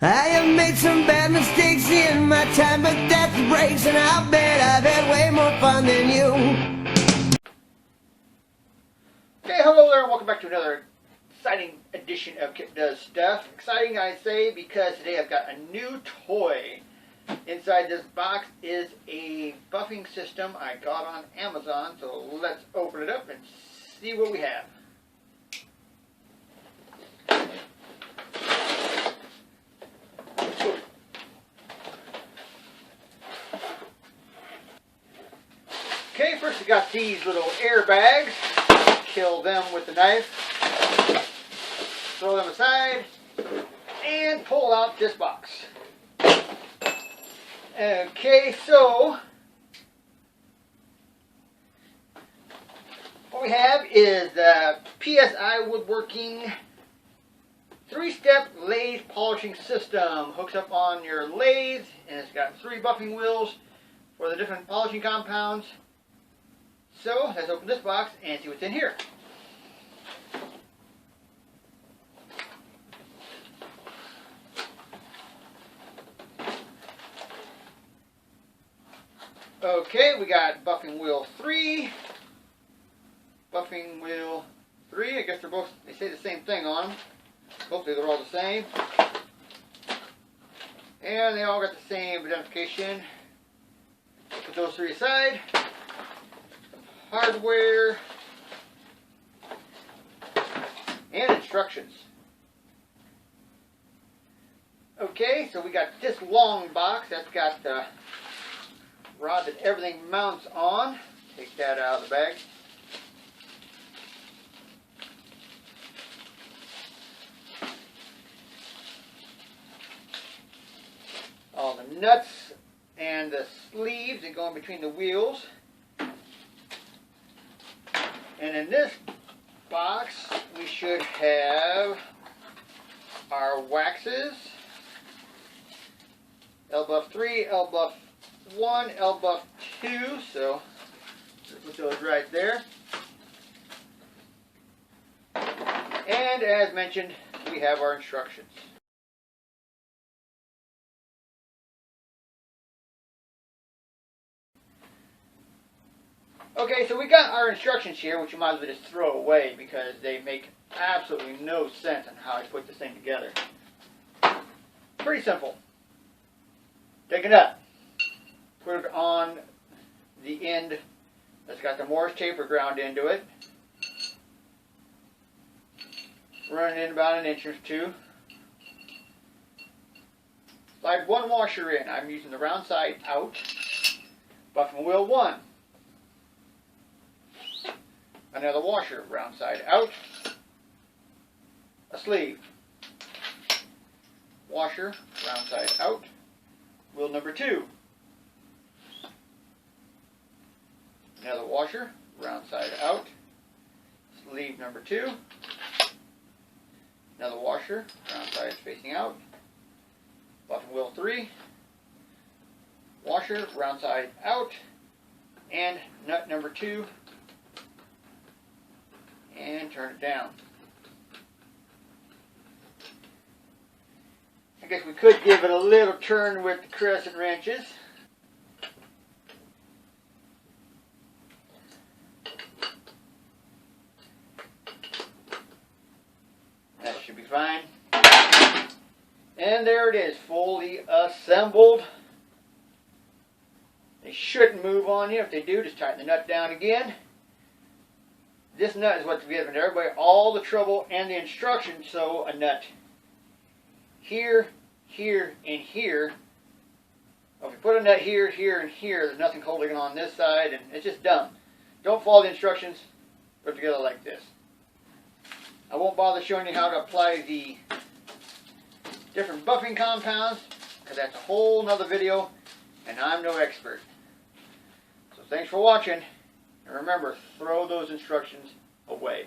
I have made some bad mistakes in my time, but that's the breaks, and I'll bet I've had way more fun than you. Okay, hello there, and welcome back to another exciting edition of Kip Does Stuff. Exciting, I say, because today I've got a new toy. Inside this box is a buffing system I got on Amazon, so let's open it up and see what we have. Okay, first we got these little airbags. Kill them with the knife. Throw them aside and pull out this box. Okay, so what we have is the PSI Woodworking 3-step lathe polishing system. Hooks up on your lathe, and it's got 3 buffing wheels for the different polishing compounds. So let's open this box and see what's in here. Okay, we got buffing wheel 3, buffing wheel 3. I guess they say the same thing on them. Hopefully they're all the same. And they all got the same identification. Put those 3 aside. Hardware and instructions. Okay, so we got this long box that's got the rod that everything mounts on. Take that out of the bag. All the nuts and the sleeves that go in between the wheels. And in this box, we should have our waxes. L-Buff 3, L-Buff 1, L-Buff 2. So, let's put those right there. And as mentioned, we have our instructions. Okay, so we got our instructions here, which you might as well just throw away because they make absolutely no sense on how I put this thing together. Pretty simple. Take a nut, put it on the end that's got the Morse taper ground into it. Run it in about 1 inch or 2. Slide 1 washer in. I'm using the round side out. Buffing wheel 1. Another washer, round side out. A sleeve. Washer, round side out. Wheel number 2. Another washer, round side out. Sleeve number 2. Another washer, round side facing out. Buffing wheel 3. Washer, round side out. And nut number 2. And turn it down. I guess we could give it a little turn with the crescent wrenches. That should be fine. And there it is, fully assembled. They shouldn't move on you. If they do, just tighten the nut down again. This nut is what's giving everybody all the trouble and the instructions. So a nut here, here, and here. Well, if you put a nut here, here, and here, there's nothing holding on this side, and it's just dumb. Don't follow the instructions. Put it together like this. I won't bother showing you how to apply the different buffing compounds, because that's a whole nother video, and I'm no expert. So thanks for watching. And remember, throw those instructions away.